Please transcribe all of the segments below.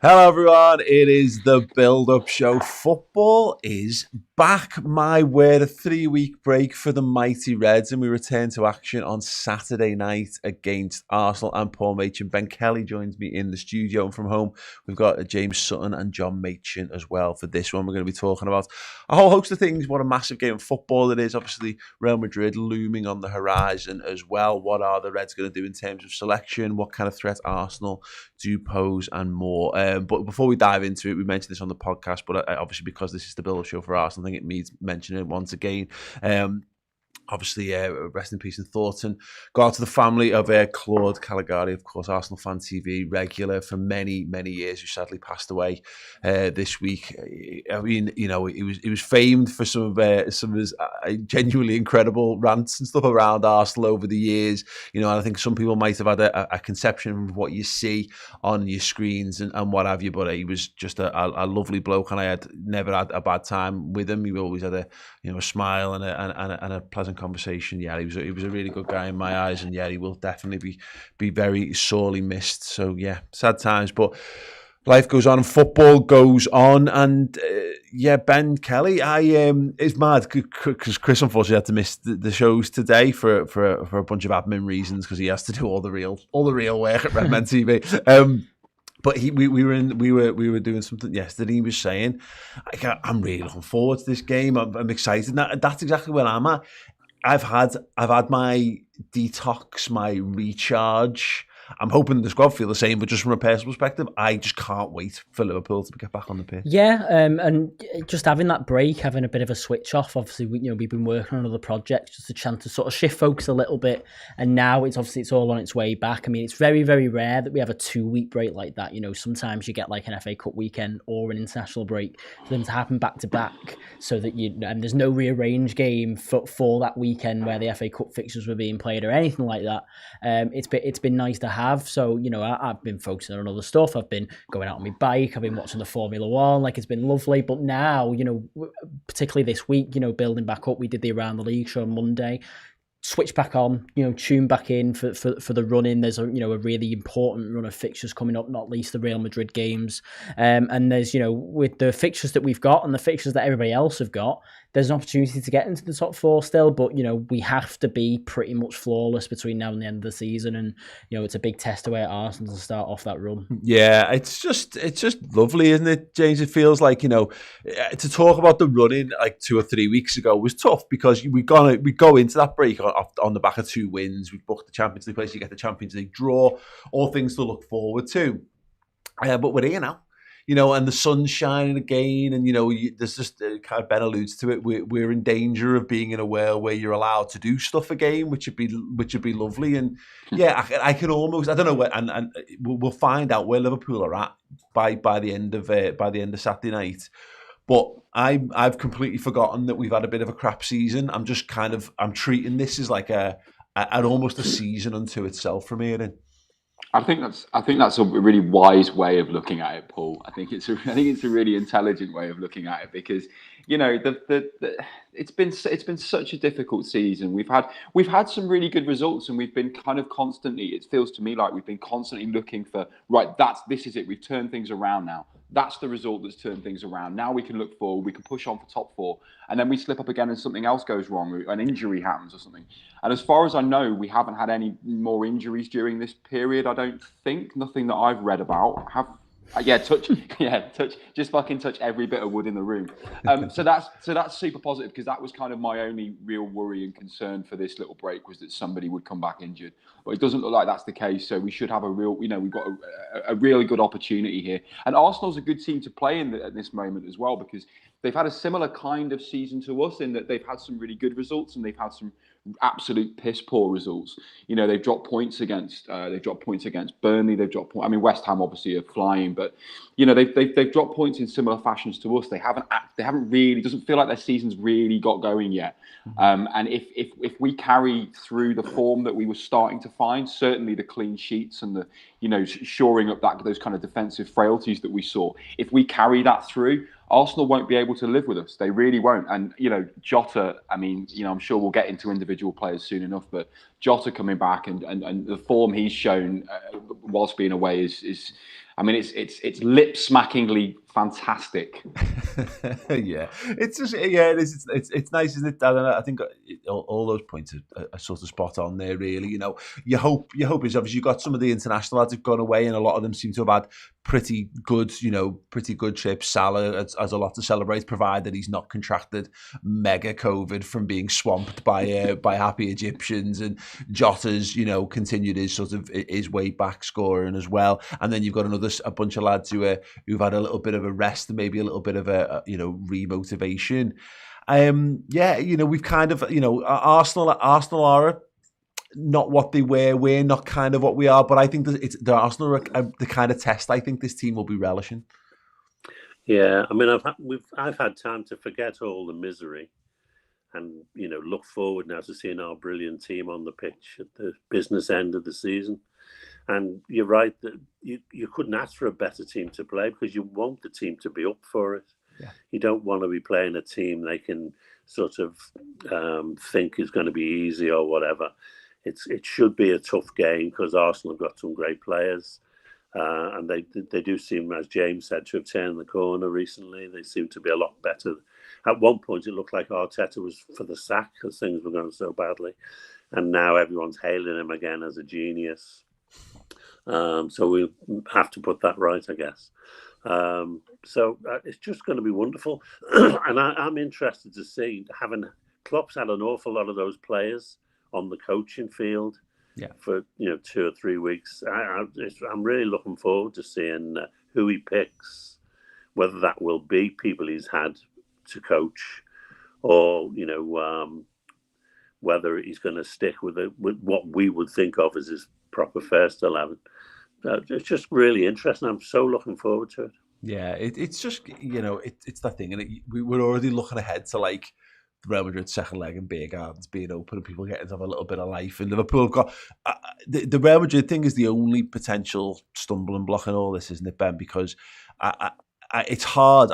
Hello, everyone. It is the build-up show. Football is back. My word, a 3-week break for the mighty Reds, and we return to action on Saturday night against Arsenal. I'm Paul Machin. Ben Kelly joins me in the studio, and from home, we've got James Sutton and John Machin as well for this one. We're going to be talking about a whole host of things. What a massive game of football it is. Obviously, Real Madrid looming on the horizon as well. What are the Reds going to do in terms of selection? What kind of threat Arsenal do pose and more. But before we dive into it, we mentioned this on the podcast, but obviously because this is the build-up show for Arsenal, I think it needs mentioning it once again. Obviously, rest in peace and thoughts, and go out to the family of Claude Caligari, of course, Arsenal Fan TV regular for many, many years, who sadly passed away this week. I mean, you know, he was famed for some of his genuinely incredible rants and stuff around Arsenal over the years. You know, and I think some people might have had a conception of what you see on your screens and what have you, but he was just a lovely bloke, and I had never had a bad time with him. He always had a smile and a pleasant conversation. Yeah, he was a really good guy in my eyes, and yeah, he will definitely be very sorely missed. So yeah, sad times, but life goes on, football goes on, and yeah, Ben Kelly, it's mad because Chris unfortunately had to miss the shows today for a bunch of admin reasons because he has to do all the real work at Redmen TV. But we were doing something yesterday. He was saying, "I'm really looking forward to this game. I'm excited." And that's exactly where I'm at. I've had my detox, my recharge. I'm hoping the squad feel the same, but just from a personal perspective, I just can't wait for Liverpool to get back on the pitch. Yeah, and just having that break, having a bit of a switch off. Obviously, we've been working on other projects, just a chance to sort of shift focus a little bit. And now it's all on its way back. I mean, it's very, very rare that we have a 2-week break like that. You know, sometimes you get like an FA Cup weekend or an international break for them to happen back to back, so that and there's no rearranged game for that weekend where the FA Cup fixtures were being played or anything like that. It's been nice to have. So, you know, I've been focusing on other stuff. I've been going out on my bike. I've been watching the Formula One. Like, it's been lovely. But now, you know, particularly this week, you know, building back up, we did the Around the League show on Monday. Switch back on, you know, tune back in for the run in. There's a really important run of fixtures coming up, not least the Real Madrid games. And there's, you know, with the fixtures that we've got and the fixtures that everybody else have got, there's an opportunity to get into the top four still, but, you know, we have to be pretty much flawless between now and the end of the season. And, you know, it's a big test away at Arsenal to start off that run. Yeah, it's just lovely, isn't it, James? It feels like, you know, to talk about the running like 2 or 3 weeks ago was tough because we go into that break on the back of 2 wins. We've booked the Champions League place. You get the Champions League draw, all things to look forward to. But we're here now, you know, and the sun's shining again, and you know, there's just kind of Ben alludes to it. We're in danger of being in a world where you're allowed to do stuff again, which would be lovely. And yeah, I can almost, I don't know where, and we'll find out where Liverpool are at by the end of Saturday night. But I've completely forgotten that we've had a bit of a crap season. I'm treating this as like an almost a season unto itself from here in. I think that's a really wise way of looking at it, Paul. I think it's a really intelligent way of looking at it because, you know, it's been such a difficult season. We've had some really good results, and we've been kind of constantly. It feels to me like we've been constantly looking for, right. This is it. We've turned things around now. That's the result that's turned things around. Now we can look forward. We can push on for top four, and then we slip up again, and something else goes wrong. An injury happens or something. And as far as I know, we haven't had any more injuries during this period. I don't think. Nothing that I've read about. Yeah, touch. Yeah, touch. Just fucking touch every bit of wood in the room. So that's super positive, because that was kind of my only real worry and concern for this little break, was that somebody would come back injured. But it doesn't look like that's the case. So we should have we've got a really good opportunity here. And Arsenal's a good team to play at this moment as well, because they've had a similar kind of season to us in that they've had some really good results and they've had some absolute piss poor results. You know, they've dropped points against Burnley. I mean, West Ham obviously are flying, but you know, they've dropped points in similar fashions to us. They haven't really. Doesn't feel like their season's really got going yet. And if we carry through the form that we were starting to find, certainly the clean sheets and the, you know, shoring up those kind of defensive frailties that we saw, if we carry that through, Arsenal won't be able to live with us. They really won't. And, you know, Jota, I mean, you know, I'm sure we'll get into individual players soon enough, but Jota coming back and the form he's shown whilst being away is I mean, it's lip smackingly fantastic. Yeah, it's just it is. It's nice, isn't it? I think all those points are sort of spot on there. Really, your hope is obviously you've got some of the international lads have gone away, and a lot of them seem to have had pretty good trips. Salah has a lot to celebrate, provided he's not contracted mega COVID from being swamped by happy Egyptians, and Jota's continued his sort of his way back scoring as well, and then you've got a bunch of lads who've had a little bit of a rest and maybe a little bit of a remotivation. We've kind of Arsenal are not what they were. We're not kind of what we are, but I think that it's the Arsenal are the kind of test I think this team will be relishing. Yeah, I mean, I've had time to forget all the misery, and look forward now to seeing our brilliant team on the pitch at the business end of the season. And you're right that you couldn't ask for a better team to play, because you want the team to be up for it. Yeah. You don't want to be playing a team they can sort of think is going to be easy or whatever. It should be a tough game, because Arsenal have got some great players, and they do seem, as James said, to have turned the corner recently. They seem to be a lot better. At one point, it looked like Arteta was for the sack because things were going so badly, and now everyone's hailing him again as a genius. So we have to put that right, I guess. So it's just going to be wonderful. And I'm interested to see, Klopp's had an awful lot of those players on the coaching field for 2 or 3 weeks. I'm really looking forward to seeing who he picks, whether that will be people he's had to coach, or whether he's going to stick with what we would think of as his proper first 11. It's just really interesting. I'm so looking forward to it. Yeah, it's just it's that thing, and we were already looking ahead to like Real Madrid's second leg and beer gardens being open and people getting to have a little bit of life. And Liverpool have got the Real Madrid thing is the only potential stumbling block in all this, isn't it, Ben? Because it's hard.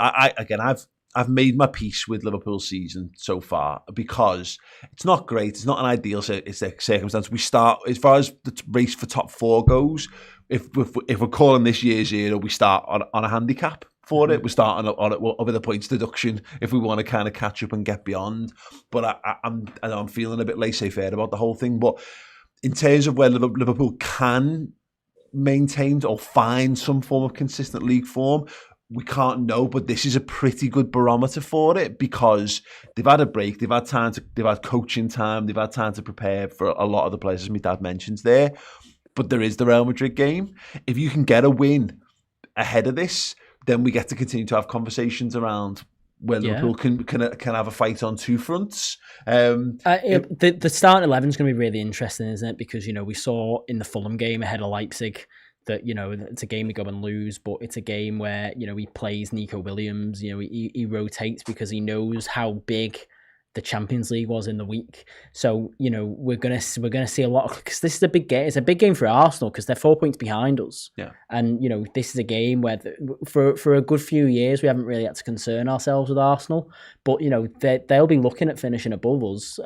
I've made my peace with Liverpool's season so far, because it's not great. It's not an ideal circumstance. We start, as far as the race for top 4 goes, if we're calling this year's year, we start on a handicap for it. We're starting on it over the points deduction if we want to kind of catch up and get beyond. But I'm feeling a bit laissez-faire about the whole thing. But in terms of where Liverpool can maintain or find some form of consistent league form, we can't know, but this is a pretty good barometer for it, because they've had a break, they've had coaching time, they've had time to prepare for a lot of the players, as my dad mentions there. But there is the Real Madrid game. If you can get a win ahead of this, then we get to continue to have conversations around where Liverpool can have a fight on 2 fronts. The starting 11 is going to be really interesting, isn't it? Because we saw in the Fulham game ahead of Leipzig that it's a game we go and lose, but it's a game where he plays Nico Williams. He rotates because he knows how big the Champions League was in the week. So we're gonna see a lot, because this is a big game. It's a big game for Arsenal because they're 4 points behind us. Yeah, and this is a game where for a good few years we haven't really had to concern ourselves with Arsenal, but they'll be looking at finishing above us.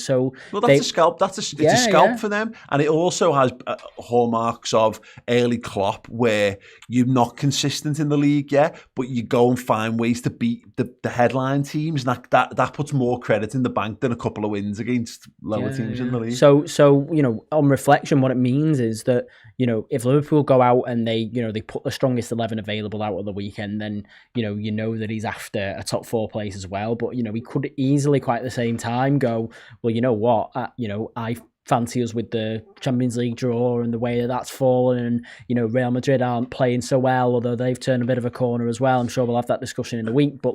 So that's a scalp. It's a scalp for them, and it also has hallmarks of early Klopp, where you're not consistent in the league yet, but you go and find ways to beat the headline teams, and that puts more credit in the bank than a couple of wins against lower teams in the league. So on reflection, what it means is that if Liverpool go out and they put the strongest 11 available out on the weekend, then that he's after a top 4 place as well. But he could easily, quite at the same time, go, well, you know what, I fancy us with the Champions League draw and the way that's fallen, and Real Madrid aren't playing so well, although they've turned a bit of a corner as well. I'm sure we'll have that discussion in a week, but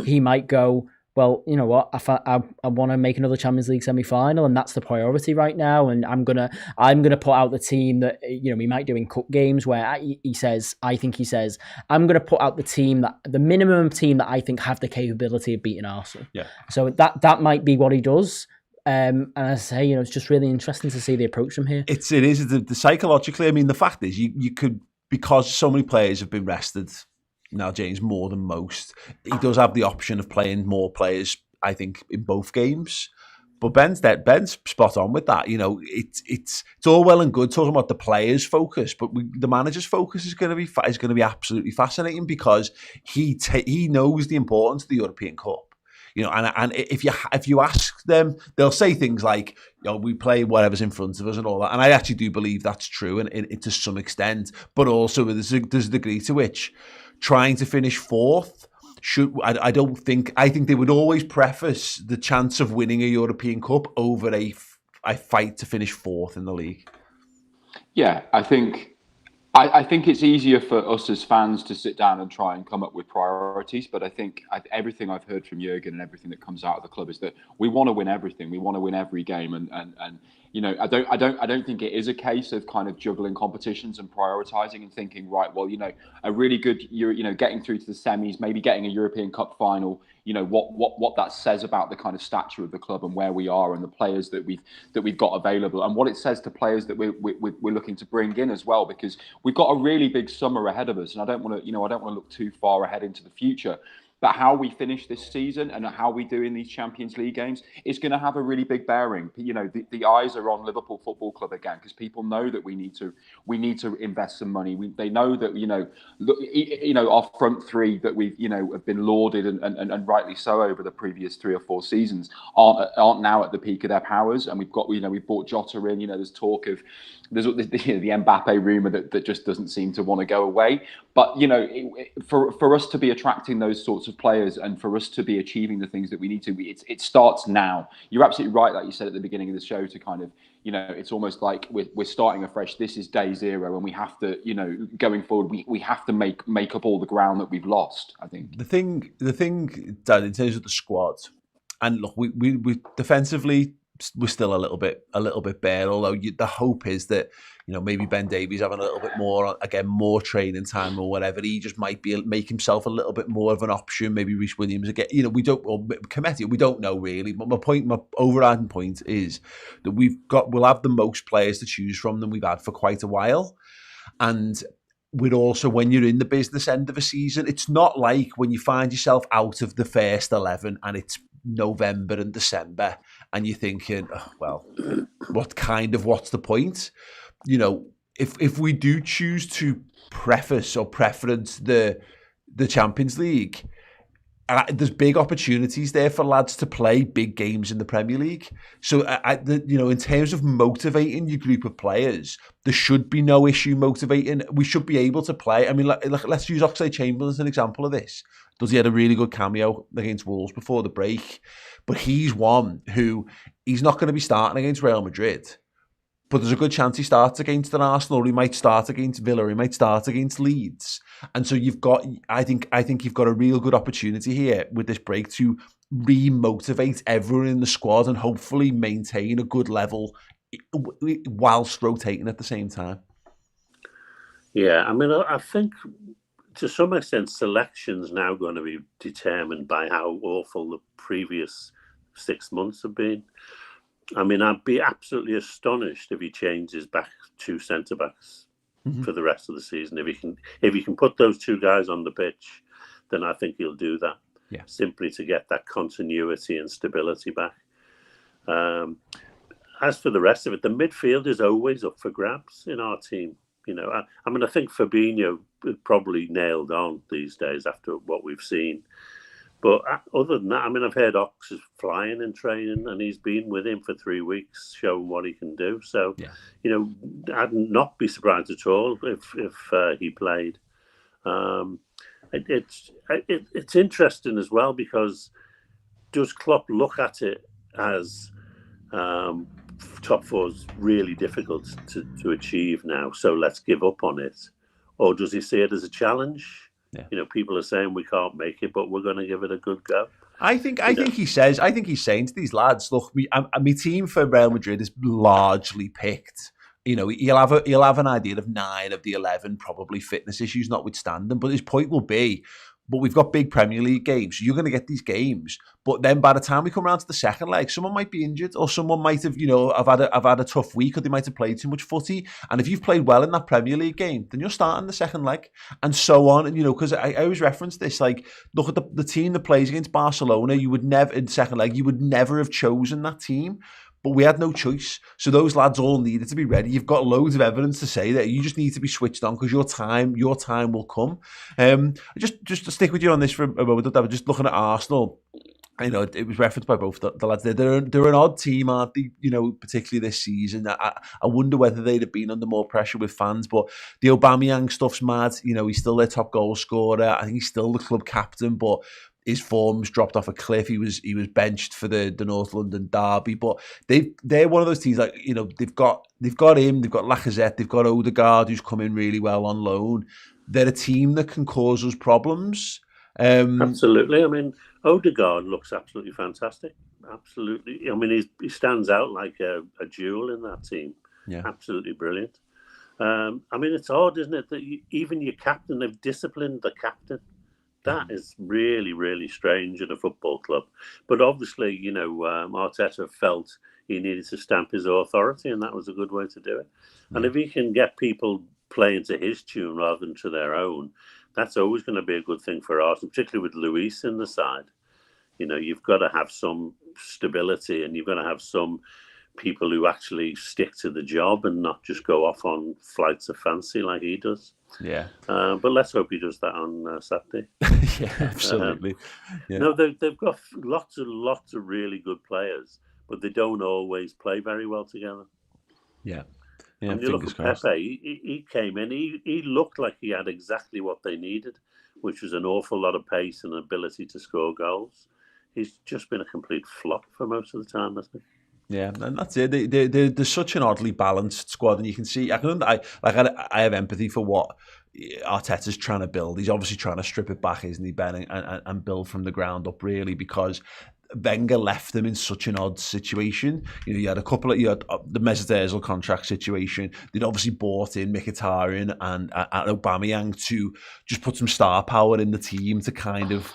he might go, well, you know what, I want to make another Champions League semi-final, and that's the priority right now, and I'm gonna put out the team that we might do in cup games, where he says I'm gonna put out the minimum team that I think have the capability of beating Arsenal. Yeah. So that might be what he does. And as I say, it's just really interesting to see the approach from here. It is the psychologically. I mean, the fact is, you could, because so many players have been rested now, James, more than most, he does have the option of playing more players, I think, in both games. But Ben's spot on with that. It's all well and good talking about the players' focus, but the manager's focus is going to be absolutely fascinating because he knows the importance of the European Cup. And if you ask them, they'll say things like, we play whatever's in front of us and all that. And I actually do believe that's true, and to some extent. But also, there's a degree to which trying to finish fourth I think they would always preface the chance of winning a European Cup over a fight to finish fourth in the league. Yeah, I think it's easier for us as fans to sit down and try and come up with priorities. But I think everything I've heard from Jurgen and everything that comes out of the club is that we want to win everything. We want to win every game, and I don't think it is a case of kind of juggling competitions and prioritizing and thinking, right, well, a really good getting through to the semis, maybe getting a European Cup final. What that says about the kind of stature of the club and where we are and the players that we've got available, and what it says to players that we're looking to bring in as well, because we've got a really big summer ahead of us, and I don't want to look too far ahead into the future. But how we finish this season and how we do in these Champions League games is going to have a really big bearing. The eyes are on Liverpool Football Club again, because people know that we need to invest some money. They know that our front three that we've have been lauded and rightly so over the previous 3 or 4 seasons aren't now at the peak of their powers. And we've brought Jota in. There's talk of the Mbappe rumor that just doesn't seem to want to go away. But for us to be attracting those sorts of players and for us to be achieving the things that we need to, it starts now. You're absolutely right, like you said at the beginning of the show, to kind of it's almost like we're starting afresh. This is day zero, and we have to going forward we have to make up all the ground that we've lost. I think the thing, Dan, in terms of the squad, and look, we defensively we're still a little bit bare. Although the hope is that maybe Ben Davies having a little bit more training time or whatever, he just might make himself a little bit more of an option. Maybe Reece Williams again. We don't know really. But my overriding point is that we'll have the most players to choose from than we've had for quite a while, and we're also, when you're in the business end of a season, it's not like when you find yourself out of the first 11 and it's November and December and you're thinking, what's the point? If we do choose to preference the Champions League, there's big opportunities there for lads to play big games in the Premier League. So, in terms of motivating your group of players, there should be no issue motivating. We should be able to play. I mean, let's use Oxlade-Chamberlain as an example of this. He had a really good cameo against Wolves before the break, but he's one who he's not going to be starting against Real Madrid. But there's a good chance he starts against an Arsenal, or he might start against Villa, or he might start against Leeds. And so I think you've got a real good opportunity here with this break to re-motivate everyone in the squad and hopefully maintain a good level whilst rotating at the same time. Yeah, I mean, I think to some extent selection's now going to be determined by how awful the previous 6 months have been. I mean, I'd be absolutely astonished if he changes back 2 centre-backs for the rest of the season. If he can put those 2 guys on the pitch, then I think he'll do that. Yeah. Simply to get that continuity and stability back. As for the rest of it, the midfield is always up for grabs in our team. I think Fabinho probably nailed on these days after what we've seen. But other than that, I mean, I've heard Ox is flying in training, and he's been with him for 3 weeks, showing what he can do. So, I'd not be surprised at all if he played. It's interesting as well, because does Klopp look at it as top 4's really difficult to achieve now, so let's give up on it? Or does he see it as a challenge? Yeah. People are saying we can't make it, but we're going to give it a good go. I think he's saying to these lads, look, my team for Real Madrid is largely picked. He'll have an idea of 9 of the 11 probably fitness issues notwithstanding, but his point will be, but we've got big Premier League games. So you're going to get these games, but then by the time we come around to the second leg, someone might be injured, or someone might have, have had a tough week, or they might have played too much footy. And if you've played well in that Premier League game, then you're starting the second leg, and so on. And because I always reference this, like, look at the team that plays against Barcelona. You would never in second leg, you would never have chosen that team. But we had no choice. So those lads all needed to be ready. You've got loads of evidence to say that you just need to be switched on, because your time will come. Just to stick with you on this for a moment, I was just looking at Arsenal. It was referenced by both the lads there. They're an odd team, aren't they? Particularly this season. I wonder whether they'd have been under more pressure with fans. But the Aubameyang stuff's mad. He's still their top goal scorer. I think he's still the club captain, but his form's dropped off a cliff. He was benched for the North London derby, but they're one of those teams, like, they've got him, they've got Lacazette, they've got Odegaard, who's come in really well on loan. They're a team that can cause us problems. Absolutely. I mean, Odegaard looks absolutely fantastic. Absolutely. I mean, he stands out like a jewel in that team. Yeah, absolutely brilliant. I mean, it's odd, isn't it, that even your captain, they've disciplined the captain. That is really, really strange at a football club. But obviously, Arteta felt he needed to stamp his authority, and that was a good way to do it. And if he can get people playing to his tune rather than to their own, that's always going to be a good thing for Arsenal, particularly with Luis in the side. You've got to have some stability, and you've got to have some people who actually stick to the job and not just go off on flights of fancy like he does. Yeah. But let's hope he does that on Saturday. Yeah, absolutely. No, they've got lots of really good players, but they don't always play very well together. Yeah. And you look at Pepe, he came in, he looked like he had exactly what they needed, which was an awful lot of pace and ability to score goals. He's just been a complete flop for most of the time, hasn't he? Yeah, and that's it. They're such an oddly balanced squad, and you can see. I have empathy for what Arteta's trying to build. He's obviously trying to strip it back, isn't he, Ben, and build from the ground up, really, because Wenger left them in such an odd situation. You had the Mesut Ozil contract situation. They'd obviously bought in Mkhitaryan and Aubameyang to just put some star power in the team to kind of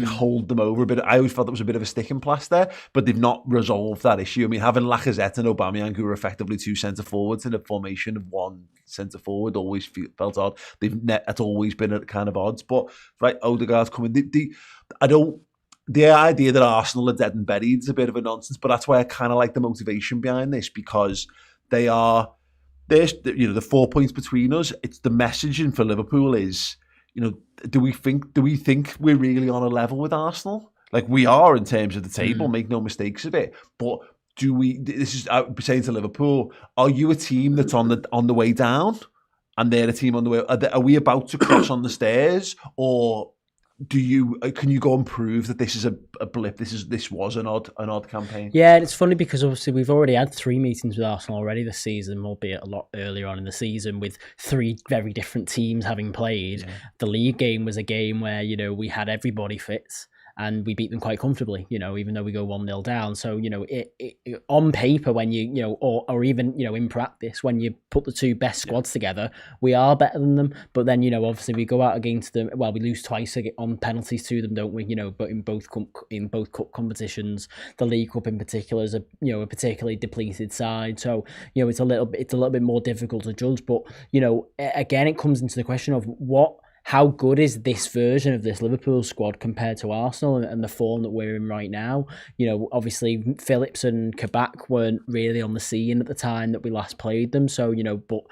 hold them over a bit. I always felt it was a bit of a sticking plaster, but they've not resolved that issue. I mean, having Lacazette and Aubameyang, who are effectively two centre forwards in a formation of one centre forward, always felt odd. It's always been at kind of odds. But right, Odegaard's coming. The idea that Arsenal are dead and buried is a bit of a nonsense. But that's why I kind of like the motivation behind this, because there's the 4 points between us. It's the messaging for Liverpool is, do we think we're really on a level with Arsenal? Like, we are in terms of the table, make no mistakes of it. But I'm saying to Liverpool, are you a team that's on the way down, and they're a team on the way? Are we about to cross on the stairs, or can you go and prove that this is a blip? This was an odd campaign. Yeah, and it's funny because obviously we've already had 3 meetings with Arsenal already this season, albeit a lot earlier on in the season, with 3 very different teams having played. Yeah. The league game was a game where we had everybody fit, and we beat them quite comfortably, even though we go 1-0 down. So, it on paper, when or even, in practice, when you put the 2 best squads together, we are better than them. But then, obviously we go out against them. Well, we lose twice on penalties to them, don't we? But in both cup competitions, the League Cup in particular is a particularly depleted side. So, it's a little bit more difficult to judge. But, again, it comes into the question of how good is this version of this Liverpool squad compared to Arsenal and the form that we're in right now? Obviously Phillips and Kabak weren't really on the scene at the time that we last played them. So, but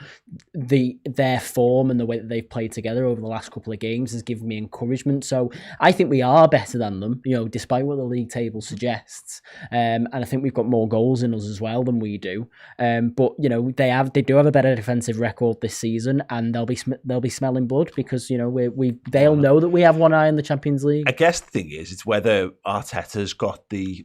their form and the way that they've played together over the last couple of games has given me encouragement. So I think we are better than them, despite what the league table suggests. And I think we've got more goals in us as well than we do. But they do have a better defensive record this season, and they'll be smelling blood because they'll know that we have one eye on the Champions League. I guess the thing is, it's whether Arteta's got the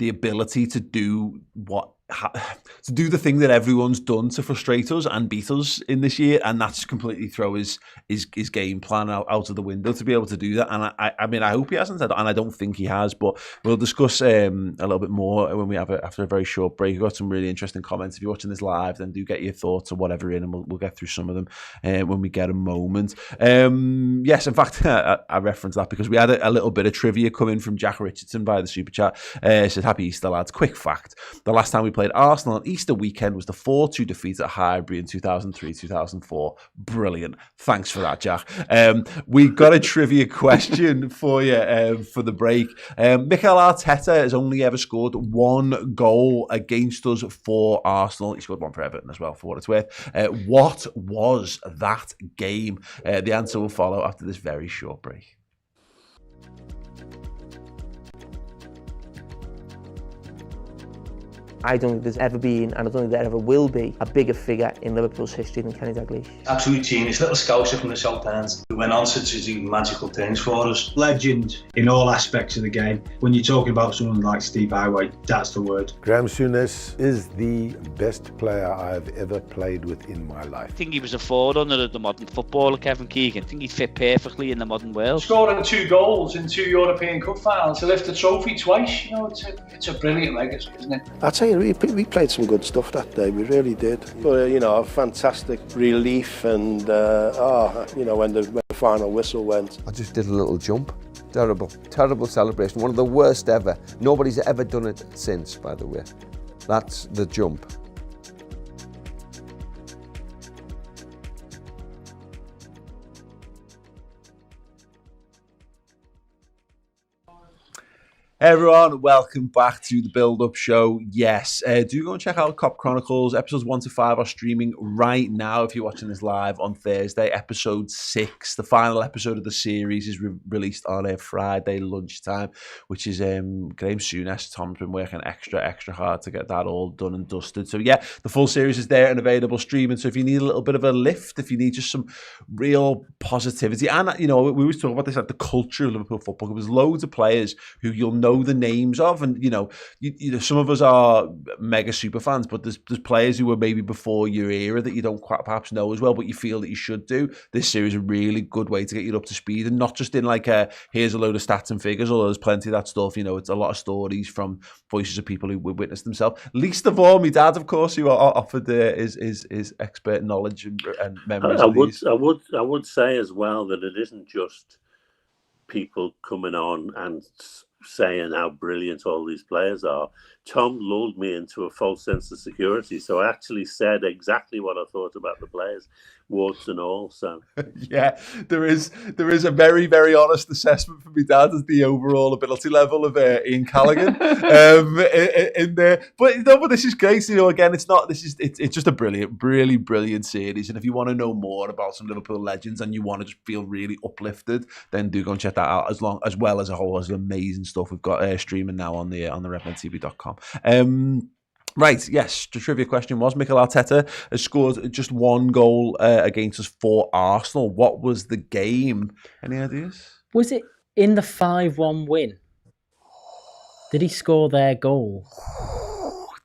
ability to do what to do the thing that everyone's done to frustrate us and beat us in this year, and that's completely throw his game plan out of the window to be able to do that. And I mean, I hope he hasn't, and I don't think he has. But we'll discuss a little bit more when we have after a very short break. We've got some really interesting comments. If you're watching this live, then do get your thoughts or whatever in, and we'll get through some of them when we get a moment. Yes, in fact, I referenced that because we had a little bit of trivia come in from Jack Richardson via the super chat. Said, "Happy Easter, lads. Quick fact: the last time we played Arsenal on Easter weekend was the 4-2 defeat at Highbury in 2003-2004. Brilliant. Thanks for that, Jack. We got a trivia question for you for the break. Mikel Arteta has only ever scored one goal against us for Arsenal. He scored one for Everton as well, for what it's worth. What was that game? The answer will follow after this very short break. I don't think there's ever been, and I don't think there ever will be, a bigger figure in Liverpool's history than Kenny Dalglish. Absolute genius, little scouser from the South End, who went on to do magical things for us. Legend in all aspects of the game. When you're talking about someone like Steve Highway, that's the word. Graham Souness is the best player I've ever played with in my life. I think he was a forerunner of the modern footballer, Kevin Keegan. I think he'd fit perfectly in the modern world. Scoring 2 goals in 2 European Cup finals to lift the trophy twice, you know, it's a brilliant legacy, isn't it? I'll tell you, we played some good stuff that day, we really did. But, you know, a fantastic relief and, you know, when the final whistle went. I just did a little jump. Terrible celebration. One of the worst ever. Nobody's ever done it since, by the way. That's the jump. Hey everyone, welcome back to the Build Up Show. Yes, do go and check out Cop Chronicles. Episodes 1 to 5 are streaming right now. If you're watching this live on Thursday, episode 6, the final episode of the series, is released on a Friday lunchtime, which is Graham Souness. Tom's been working extra hard to get that all done and dusted. So yeah, the full series is there and available streaming. So if you need a little bit of a lift, if you need just some real positivity, and you know, we always talk about this, like the culture of Liverpool football. There was loads of players who you'll know the names of, and you know, some of us are mega super fans, but there's players who were maybe before your era that you don't quite perhaps know as well, but you feel that you should do. This series is a really good way to get you up to speed, and not just in like here's a load of stats and figures, although there's plenty of that stuff. You know, it's a lot of stories from voices of people who witnessed themselves. Least of all, my dad, of course, who offered his expert knowledge and memories. I would say as well that it isn't just people coming on and saying how brilliant all these players are. Tom lulled me into a false sense of security, so I actually said exactly what I thought about the players, warts and all. So yeah, there is a very, very honest assessment from my dad as the overall ability level of Ian Callaghan in there. But no, but this is great. You know, again, it's just a really brilliant series. And if you want to know more about some Liverpool legends and you want to just feel really uplifted, then do go and check that out. As well as a whole lot of amazing stuff we've got streaming now on the redmentv.com. Right, yes, the trivia question was, Mikel Arteta has scored just one goal against us for Arsenal. What was the game? Any ideas? Was it in the 5-1 win? Did he score their goal?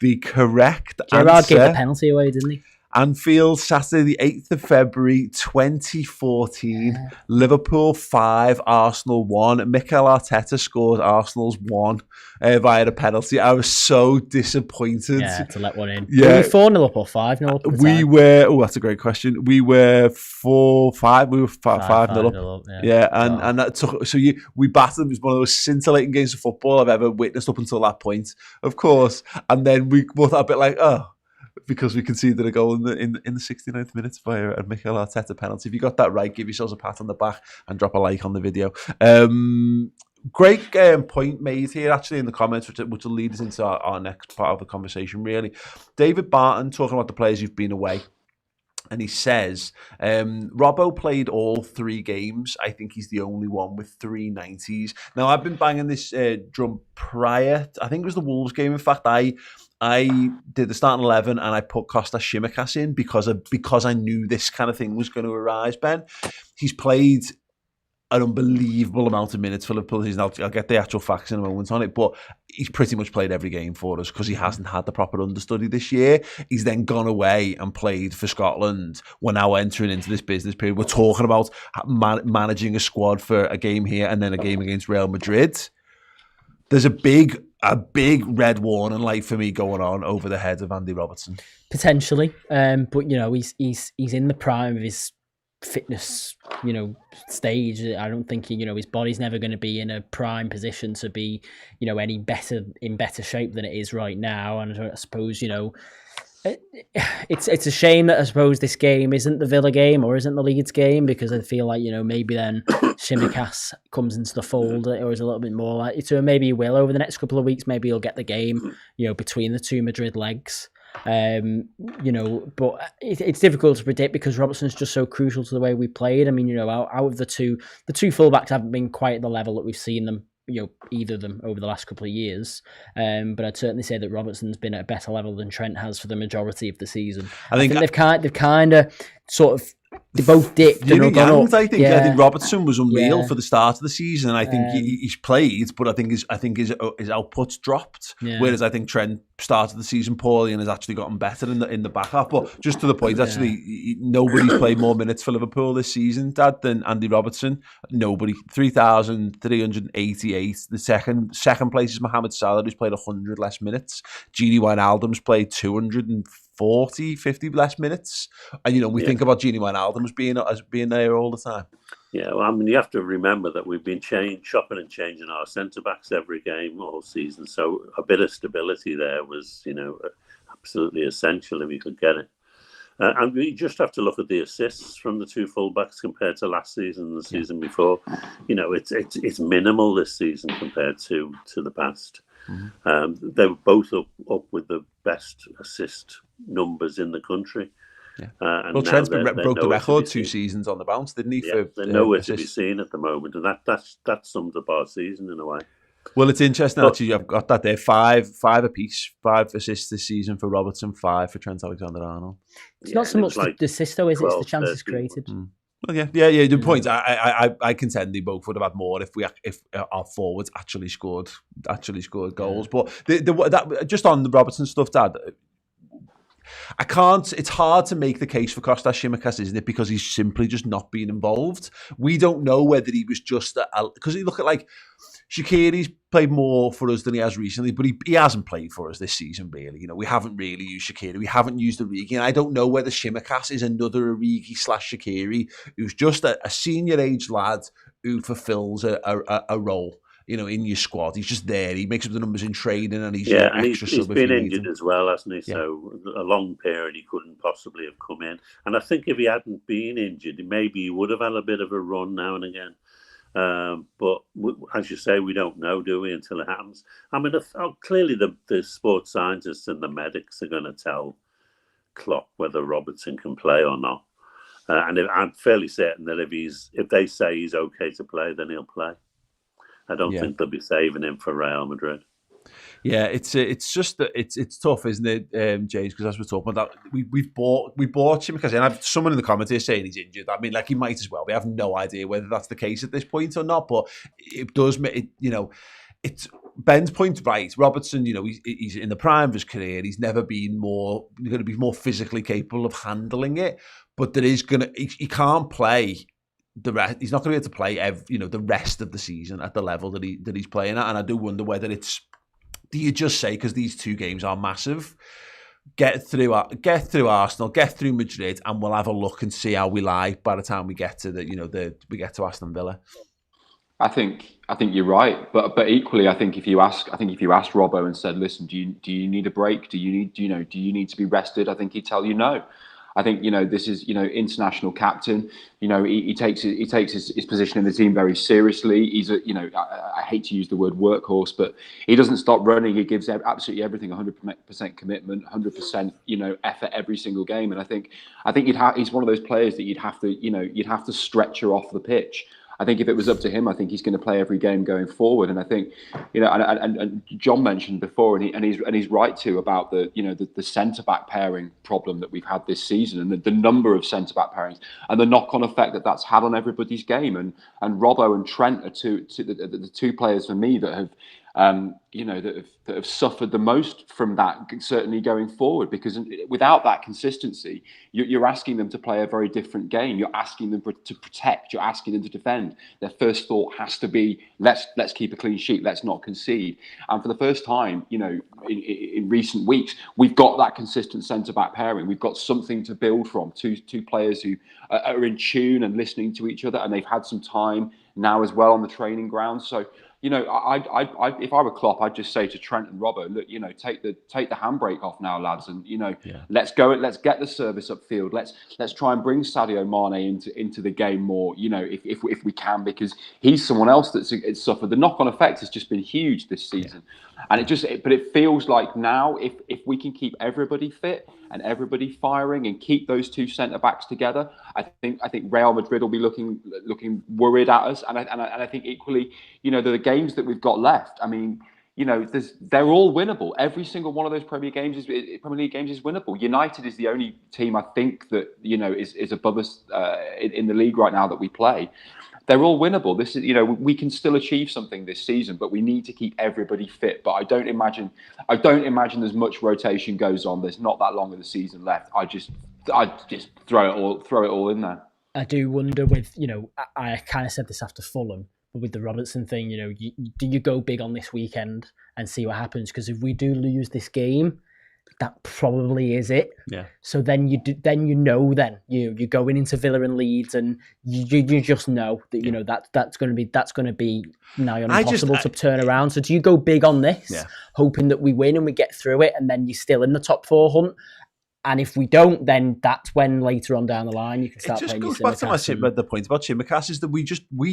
The correct Gerrard answer. gave the penalty away, didn't he? Anfield, Saturday the 8th of February 2014. Yeah. Liverpool 5, Arsenal 1. Mikel Arteta scored Arsenal's 1 via the penalty. I was so disappointed. Yeah, to let one in. Yeah. Were we 4-0 up or 5-0 up? We were, that's a great question. We were 4-5. We were 5-0 up. Yeah, and that took, so we battered them. It was one of those scintillating games of football I've ever witnessed up until that point, of course. And then we both had a bit like, because we conceded a goal in the 69th minute via a Mikel Arteta penalty. If you got that right, give yourselves a pat on the back and drop a like on the video. Great point made here, actually, in the comments, which will lead us into our next part of the conversation, really. David Barton talking about the players who've been away. And he says, Robbo played all 3 games. I think he's the only one with 3 90s. Now, I've been banging this drum prior. I think it was the Wolves game. In fact, I did the starting 11 and I put Kostas Tsimikas in because I knew this kind of thing was going to arise, Ben. He's played an unbelievable amount of minutes for Liverpool. I'll get the actual facts in a moment on it, but he's pretty much played every game for us because he hasn't had the proper understudy this year. He's then gone away and played for Scotland. We're now entering into this business period. We're talking about managing a squad for a game here and then a game against Real Madrid. There's a big red warning light for me going on over the head of Andy Robertson. Potentially, but he's in the prime of his fitness, stage. I don't think his body's never going to be in a prime position to be, any better shape than it is right now. And I suppose it's a shame that I suppose this game isn't the Villa game or isn't the Leeds game, because I feel like maybe then Tsimikas comes into the fold or is a little bit more likely to, and maybe he will over the next couple of weeks. Maybe he'll get the game between the two Madrid legs. But it's difficult to predict because Robertson's just so crucial to the way we played. I mean, out of the two fullbacks haven't been quite at the level that we've seen them, either of them over the last couple of years. But I'd certainly say that Robertson's been at a better level than Trent has for the majority of the season. I think they've kind of sort of. They both dipped. I think Robertson was unreal for the start of the season. I think he's played, but I think his output's dropped. Yeah. Whereas I think Trent started the season poorly and has actually gotten better in the back half. But just to the point, actually, nobody's played more minutes for Liverpool this season, Dad, than Andy Robertson. Nobody. 3,388. The second place is Mohamed Salah, who's played 100 less minutes. Gini Wijnaldum's played 250 less minutes. And we think about Gini Wijnaldum as being there all the time. Yeah, well, I mean, you have to remember that we've been chopping and changing our centre-backs every game all season. So a bit of stability there was, absolutely essential if you could get it. And we just have to look at the assists from the two fullbacks compared to last season and the season before. It's minimal this season compared to the past. Mm-hmm. They were both up with the best assist numbers in the country. Yeah. And Trent's broke the record 2 seasons on the bounce, didn't he? Yeah, they're nowhere to be seen at the moment, and that sums up our season in a way. Well, it's interesting actually. I've got that there. 5 apiece, 5 assists this season for Robertson, 5 for Trent Alexander-Arnold. It's not so much the assist though, is it? It's the chances created. Well, yeah. The point. I contend they both would have had more if our forwards actually scored goals. But that just on the Robertson stuff, Dad. I can't. It's hard to make the case for Kostas Tsimikas, isn't it? Because he's simply just not been involved. We don't know whether he was just because you look at Shaqiri's played more for us than he has recently, but he hasn't played for us this season, really. We haven't really used Shaqiri. We haven't used Origi. And I don't know whether Tsimikas is another Origi/Shaqiri who's just a senior-age lad who fulfills a role, in your squad. He's just there. He makes up the numbers in training and he's extra he's been injured as well, hasn't he? Yeah. So a long period he couldn't possibly have come in. And I think if he hadn't been injured, maybe he would have had a bit of a run now and again. But as you say, we don't know, do we, until it happens. I mean, clearly the sports scientists and the medics are going to tell Klopp whether Robertson can play or not. And I'm fairly certain that if they say he's okay to play, then he'll play. I don't think they'll be saving him for Real Madrid. Yeah, it's just that it's tough, isn't it, James? Because as we're talking about that, we bought him because I've someone in the comments here saying he's injured. I mean, he might as well. We have no idea whether that's the case at this point or not. But it does, it's Ben's point right. Robertson, he's in the prime of his career. He's never been going to be more physically capable of handling it. But he can't play. He's not going to be able to play the rest of the season at the level that he's playing at, and I do wonder whether do you just say because these 2 games are massive, get through Arsenal, get through Madrid, and we'll have a look and see how we lie by the time we get to we get to Aston Villa. I think you're right, but equally, I think if you ask Robbo and said, listen, do you need a break? Do you need to be rested? I think he'd tell you no. I think this is international captain. He takes his position in the team very seriously. He's I hate to use the word workhorse, but he doesn't stop running. He gives absolutely everything, 100% commitment, 100% effort every single game. And I think he's one of those players that you'd have to stretcher off the pitch. I think if it was up to him, I think he's going to play every game going forward. And I think, and John mentioned before, and he's right too about the centre back pairing problem that we've had this season, and the number of centre back pairings and the knock on effect that that's had on everybody's game. And Robbo and Trent are the two players for me that have. That have suffered the most from that, certainly going forward, because without that consistency, you're asking them to play a very different game. You're asking them to protect. You're asking them to defend. Their first thought has to be, let's keep a clean sheet. Let's not concede. And for the first time, in recent weeks, we've got that consistent centre-back pairing. We've got something to build from. Two players who are in tune and listening to each other, and they've had some time now as well on the training ground. So. I if I were Klopp, I'd just say to Trent and Robbo, look, take the handbrake off now, lads, and let's go. Let's get the service upfield. Let's try and bring Sadio Mane into the game more. If we can, because he's someone else that's suffered. The knock-on effect has just been huge this season, and it feels like now if we can keep everybody fit and everybody firing and keep those two centre backs together, I think Real Madrid will be looking worried at us, and I think equally, the games that we've got left. I mean, they're all winnable. Every single one of those Premier League games is winnable. United is the only team I think that is above us in the league right now that we play. They're all winnable. This is, we can still achieve something this season, but we need to keep everybody fit. But I don't imagine there's much rotation goes on. There's not that long of the season left. I just throw it all in there. I do wonder with, I kind of said this after Fulham, but with the Robertson thing, do you go big on this weekend and see what happens? Because if we do lose this game, that probably is it. Yeah. So then you're going into Villa and Leeds, and you just know that that's going to be nigh on impossible to turn around. So do you go big on this, hoping that we win and we get through it, and then you're still in the top four hunt? And if we don't, then that's when later on down the line you can start playing. It just goes back to the point about Tsimikas is that we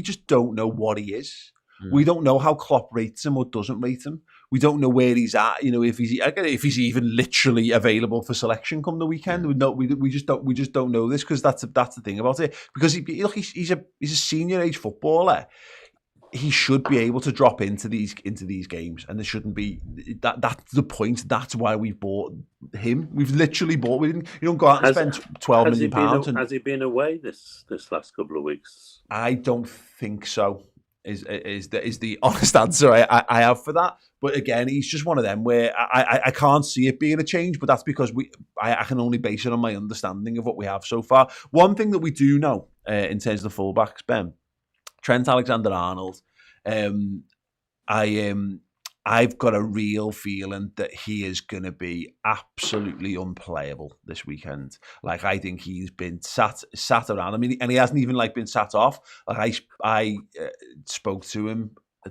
just don't know what he is. We don't know how Klopp rates him or doesn't rate him. We don't know where he's at. If he's even literally available for selection come the weekend. We just don't know this, because that's the thing about it. Because he's a senior age footballer. He should be able to drop into these games, and there shouldn't be that. That's the point. That's why we've bought him. We've literally bought. You don't go out and spend £12 million. Has he been away this last couple of weeks? I don't think so. Is the honest answer I have for that. But again, he's just one of them where I can't see it being a change, but that's because I can only base it on my understanding of what we have so far. One thing that we do know in terms of the fullbacks, Ben, Trent Alexander-Arnold, I've got a real feeling that he is going to be absolutely unplayable this weekend. Like, I think he's been sat around. I mean, and he hasn't even been sat off. Like, I spoke to him. I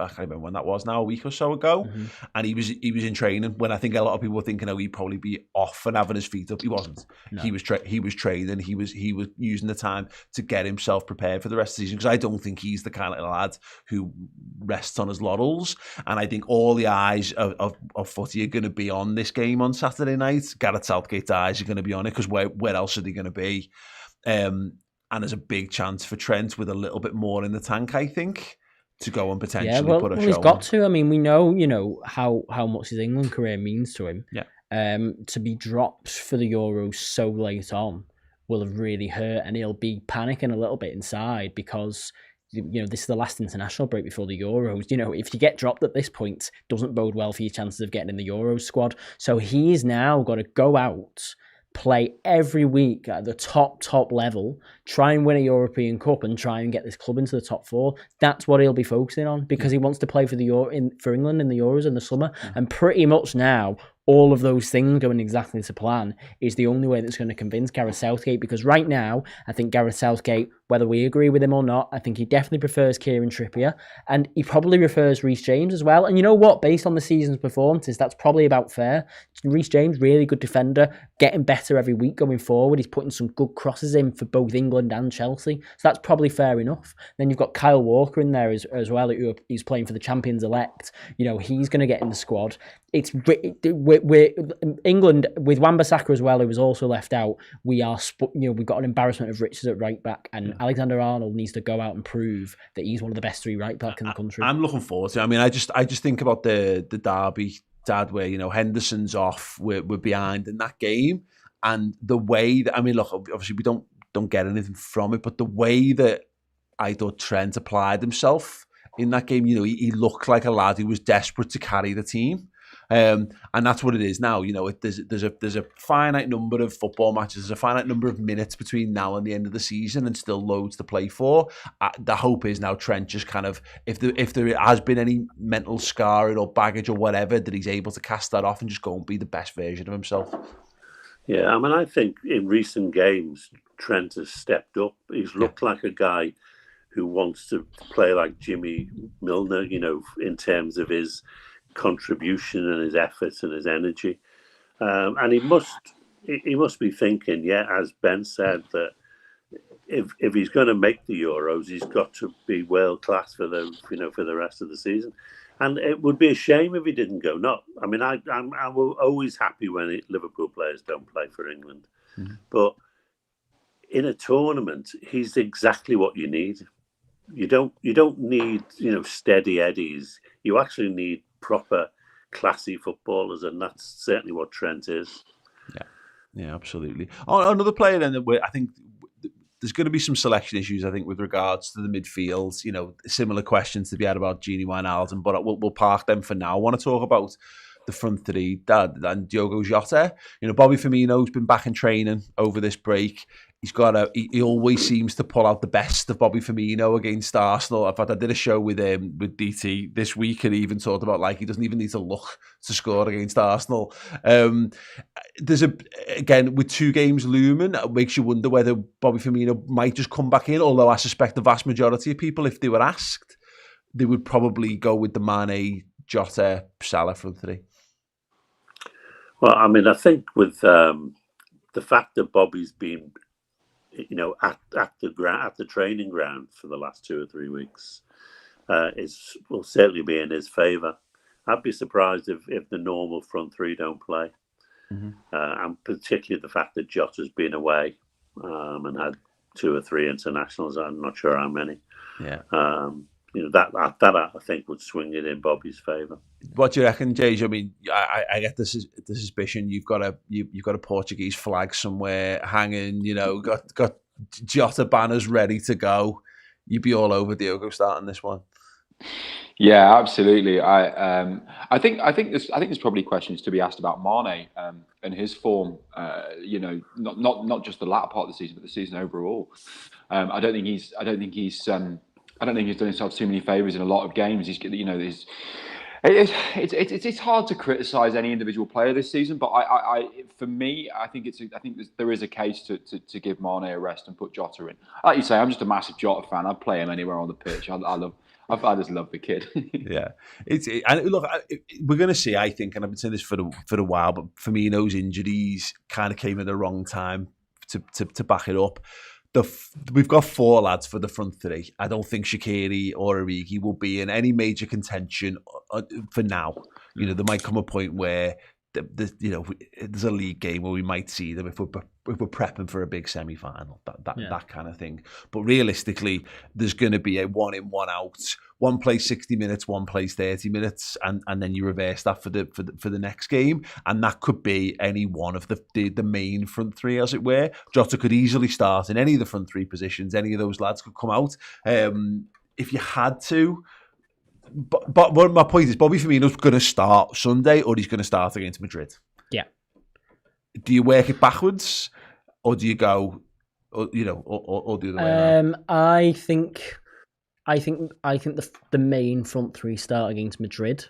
can't remember when that was now, a week or so ago, and he was in training when I think a lot of people were thinking, he'd probably be off and having his feet up. He wasn't. No. He was training. He was using the time to get himself prepared for the rest of the season, because I don't think he's the kind of lad who rests on his laurels. And I think all the eyes of footy are going to be on this game on Saturday night. Gareth Southgate's eyes are going to be on it, because where else are they going to be? And there's a big chance for Trent with a little bit more in the tank, I think, to go and potentially put a show he's got on. to. I mean, we know, how much his England career means to him. Yeah. To be dropped for the Euros so late on will have really hurt, and he'll be panicking a little bit inside, because this is the last international break before the Euros. If you get dropped at this point, doesn't bode well for your chances of getting in the Euros squad. So he's now got to go out, play every week at the top level, try and win a European Cup, and try and get this club into the top four. That's what he'll be focusing on, because he wants to play for for England in the Euros in the summer. And pretty much now, all of those things going exactly to plan is the only way that's going to convince Gareth Southgate, because right now, I think Gareth Southgate, whether we agree with him or not, I think he definitely prefers Kieran Trippier, and he probably prefers Reece James as well. And you know what? Based on the season's performances, that's probably about fair. Reece James, really good defender, getting better every week going forward. He's putting some good crosses in for both England and Chelsea, so that's probably fair enough. Then you've got Kyle Walker in there as well, who he's playing for the champions elect. He's going to get in the squad. We're England with Wan-Bissaka as well, who was also left out. We've got an embarrassment of riches at right back, and Alexander-Arnold needs to go out and prove that he's one of the best three right back in the country. I'm looking forward to it. I mean, I just think about the derby, Dad, where, you know, Henderson's off, we're behind in that game, and the way that, I mean, look, obviously we don't get anything from it, but the way that I thought Trent applied himself in that game, you know, he looked like a lad who was desperate to carry the team. And that's what it is now. You know, there's a finite number of football matches, there's a finite number of minutes between now and the end of the season, and still loads to play for. The hope is now Trent just kind of, if there has been any mental scarring or baggage or whatever, that he's able to cast that off and just go and be the best version of himself. Yeah, I mean, I think in recent games, Trent has stepped up. He's looked like a guy who wants to play like Jimmy Milner, you know, in terms of his contribution and his efforts and his energy. And he must be thinking, as Ben said, that if he's going to make the Euros, he's got to be world class for the rest of the season. And it would be a shame if he didn't go. I'm always happy when Liverpool players don't play for England, but in a tournament, he's exactly what you need. You don't need, you know, steady eddies. You actually need proper, classy footballers, and that's certainly what Trent is. Yeah, absolutely. Another player then that I think there's going to be some selection issues, I think, with regards to the midfield. You know, similar questions to be had about Gini Wijnaldum, but we'll park them for now. I want to talk about the front three, Dad, and Diogo Jota. You know, Bobby Firmino's been back in training over this break. He always seems to pull out the best of Bobby Firmino against Arsenal. In fact, I did a show with DT this week, and he even talked about, like, he doesn't even need to look to score against Arsenal. There's again, with 2 games looming, it makes you wonder whether Bobby Firmino might just come back in, although I suspect the vast majority of people, if they were asked, they would probably go with the Mane, Jota, Salah front three. Well, I mean, I think with the fact that Bobby's been, you know, at the training ground for the last 2 or 3 weeks, will certainly be in his favour. I'd be surprised if the normal front three don't play, and particularly the fact that Jota's been away and had 2 or 3 internationals. I'm not sure how many. Yeah. You know, that I think would swing it in Bobby's favour. What do you reckon, Jay? I mean, I get the suspicion you've got a Portuguese flag somewhere hanging. You know, got Jota banners ready to go. You'd be all over Diogo starting this one. Yeah, absolutely. I think there's probably questions to be asked about Mane and his form. You know, not just the latter part of the season, but the season overall. I don't think he's done himself too many favours in a lot of games. He's, you know, it's hard to criticise any individual player this season, but for me, I think there is a case to give Mane a rest and put Jota in. Like you say, I'm just a massive Jota fan. I'd play him anywhere on the pitch. I just love the kid. Yeah, and look, we're going to see. I think, and I've been saying this for a while, but Firmino's injuries kind of came at the wrong time to back it up. We've got 4 lads for the front three. I don't think Shaqiri or Origi will be in any major contention for now. You know, there might come a point where there's a league game where we might see them if we're prepping for a big semi-final, that kind of thing. But realistically, there's going to be a 1 in, 1 out. One plays 60 minutes, one plays 30 minutes, and then you reverse that for the next game, and that could be any one of the main front three, as it were. Jota could easily start in any of the front three positions. Any of those lads could come out if you had to. But my point is, Bobby Firmino's going to start Sunday, or he's going to start against Madrid. Yeah. Do you work it backwards, or do you go, or the other way around? I think the main front three start against Madrid.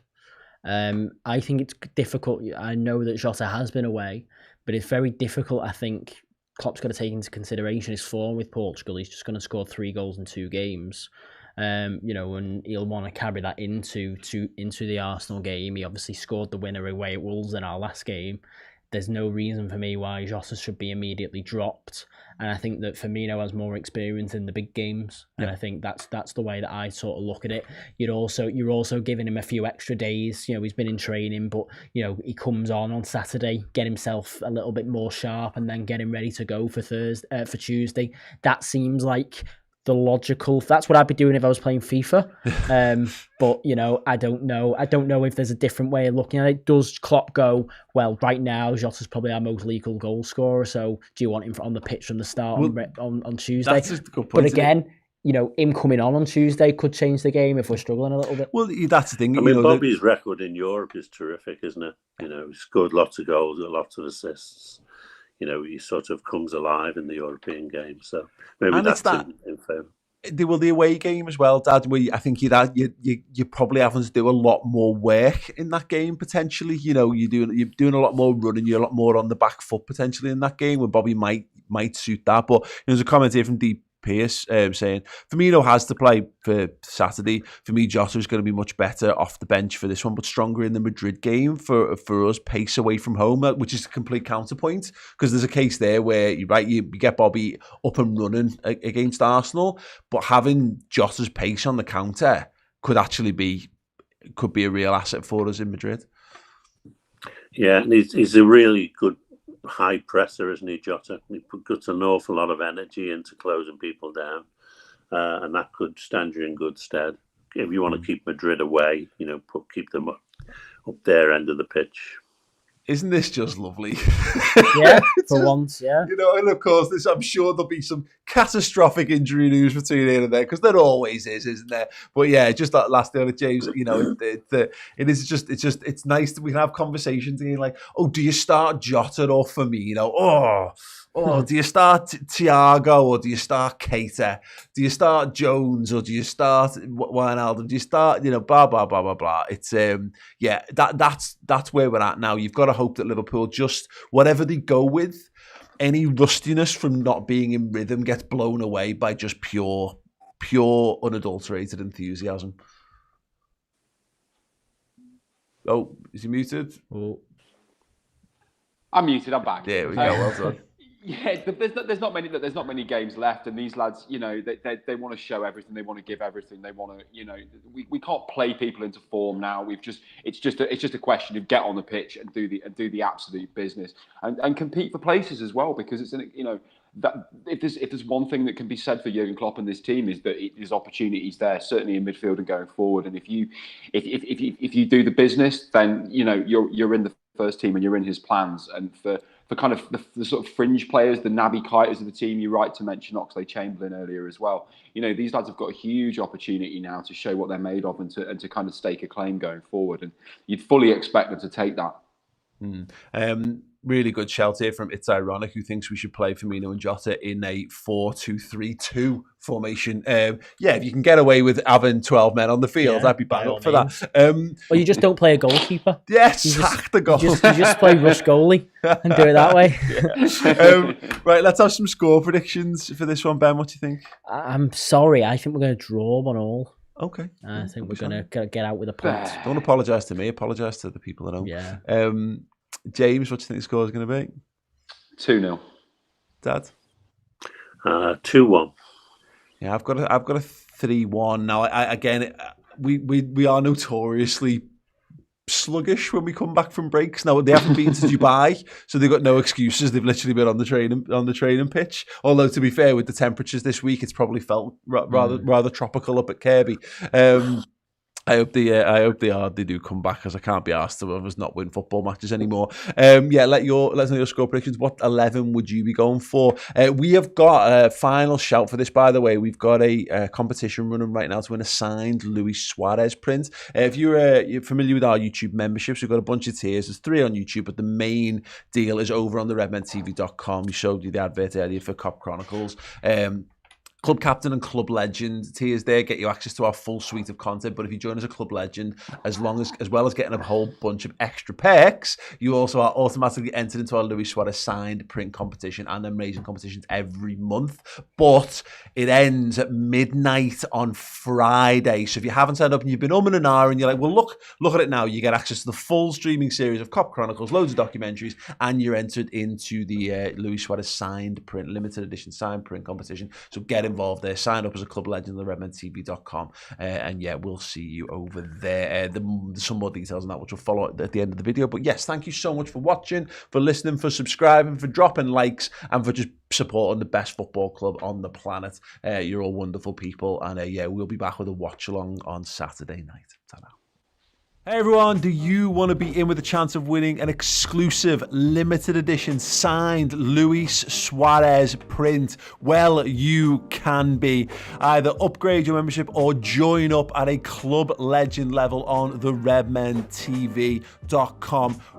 I think it's difficult. I know that Jota has been away, but it's very difficult. I think Klopp's got to take into consideration his form with Portugal. He's just going to score 3 goals in 2 games. You know, and he'll want to carry that into the Arsenal game. He obviously scored the winner away at Wolves in our last game. there's no reason for me why Jota should be immediately dropped. And I think that Firmino has more experience in the big games, and I think that's the way that I sort of look at it. You're also giving him a few extra days. He's been in training, but he comes on Saturday, get himself a little bit more sharp, and then get him ready to go for Tuesday. That seems like the logical. That's what I'd be doing if I was playing FIFA. But I don't know. I don't know if there's a different way of looking at it. Does Klopp go, well, right now Jota's probably our most lethal goal scorer, so do you want him on the pitch from the start on Tuesday? That's a good point. But again, him coming on Tuesday could change the game if we're struggling a little bit. Well, that's the thing. I mean, Bobby's record in Europe is terrific, isn't it? He scored lots of goals, lots of assists. He sort of comes alive in the European game. So maybe that's in favour. Well, the away game as well, Dad, where I think you're probably having to do a lot more work in that game, potentially. You're doing a lot more running, you're a lot more on the back foot, potentially, in that game, where Bobby might suit that. But there's a comment here from Deep Pierce saying, Firmino has to play for Saturday. For me, Jota is going to be much better off the bench for this one, but stronger in the Madrid game for us, pace away from home, which is a complete counterpoint, because there's a case there where you get Bobby up and running against Arsenal, but having Jota's pace on the counter could be a real asset for us in Madrid. Yeah, and he's a really good high presser, isn't he, Jota? He puts an awful lot of energy into closing people down, and that could stand you in good stead if you want to keep Madrid away. Keep them up their end of the pitch. Isn't this just lovely? Yeah, for once, yeah. And of course, I'm sure there'll be some catastrophic injury news between here and there, because there always is, isn't there? But yeah, just that last thing, James. It's nice that we can have conversations again. Like, oh, do you start Jota or Firmino? Oh, do you start Thiago or do you start Keita? Do you start Jones or do you start Wijnaldum? Do you start, blah, blah, blah, blah, blah. It's, that's where we're at now. You've got to hope that Liverpool, just whatever they go with, any rustiness from not being in rhythm gets blown away by just pure, unadulterated enthusiasm. Oh, is he muted? Oh. I'm muted, I'm back. There we go, well done. Yeah, there's not many games left, and these lads, they want to show everything, they want to give everything, they want to, we can't play people into form now. It's just a question of get on the pitch and do the absolute business and compete for places as well, because it's that if there's one thing that can be said for Jurgen Klopp and this team is that there's opportunities there, certainly in midfield and going forward, and if you do the business, then you're in the first team and you're in his plans. And for kind of the sort of fringe players, the Naby Keitas of the team, you're right to mention Oxlade-Chamberlain earlier as well. These lads have got a huge opportunity now to show what they're made of and to kind of stake a claim going forward. And you'd fully expect them to take that. Really good shout here from It's Ironic, who thinks we should play Firmino and Jota in a 4-2-3-2 formation. If you can get away with having 12 men on the field, I'd be bang up for that. Or you just don't play a goalkeeper. Sack the goal. You just play rush goalie and do it that way. Right, let's have some score predictions for this one, Ben. What do you think? I'm sorry, I think we're going to draw 1-1. Okay. I think we're going to get out with a point. Don't apologise to me. Apologise to the people at home. Yeah. James, what do you think the score is going to be? 2-0. Dad? 2-1. Yeah, I've got a 3-1. Now, we are notoriously sluggish when we come back from breaks. Now, they haven't been to Dubai, so they've got no excuses. They've literally been on the training pitch. Although, to be fair, with the temperatures this week, it's probably felt rather tropical up at Kirby. I hope they do come back, because I can't be asked to us not win football matches anymore. Let us know your score predictions. What 11 would you be going for? We have got a final shout for this, by the way. We've got a competition running right now to win a signed Luis Suarez print. If you're familiar with our YouTube memberships, we've got a bunch of tiers. There's 3 on YouTube, but the main deal is over on the redmentv.com. We showed you the advert earlier for Cop Chronicles. Club Captain and Club Legend tiers there get you access to our full suite of content. But if you join as a Club Legend, as well as getting a whole bunch of extra perks, you also are automatically entered into our Luis Suarez signed print competition and amazing competitions every month. But it ends at midnight on Friday. So if you haven't signed up and you've been and ahhing and you're like, well, look at it now. You get access to the full streaming series of Cop Chronicles, loads of documentaries, and you're entered into the Luis Suarez signed print, limited edition signed print competition. So get involved there. Sign up as a Club Legend at redmentv.com. And yeah, we'll see you over there. There's some more details on that, which will follow at the end of the video. But yes, thank you so much for watching, for listening, for subscribing, for dropping likes, and for just supporting the best football club on the planet. You're all wonderful people. And yeah, we'll be back with a watch along on Saturday night. Ta-da. Hey everyone, do you want to be in with a chance of winning an exclusive limited edition signed Luis Suarez print? Well, you can be. Either upgrade your membership or join up at a Club Legend level on the redmentv.com.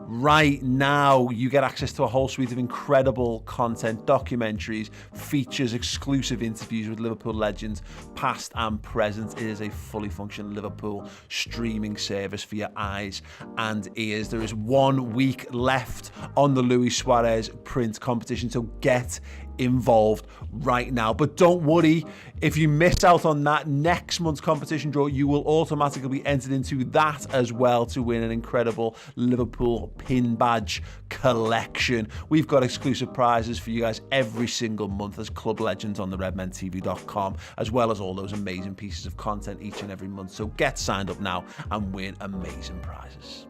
Right now, you get access to a whole suite of incredible content, documentaries, features, exclusive interviews with Liverpool legends, past and present. It is a fully functional Liverpool streaming service for your eyes and ears. There is 1 week left on the Luis Suarez print competition, so get involved right now. But don't worry, if you miss out on that next month's competition draw, you will automatically be entered into that as well to win an incredible Liverpool pin badge collection. We've got exclusive prizes for you guys every single month as Club Legends on the redmentv.com, as well as all those amazing pieces of content each and every month. So get signed up now and win amazing prizes.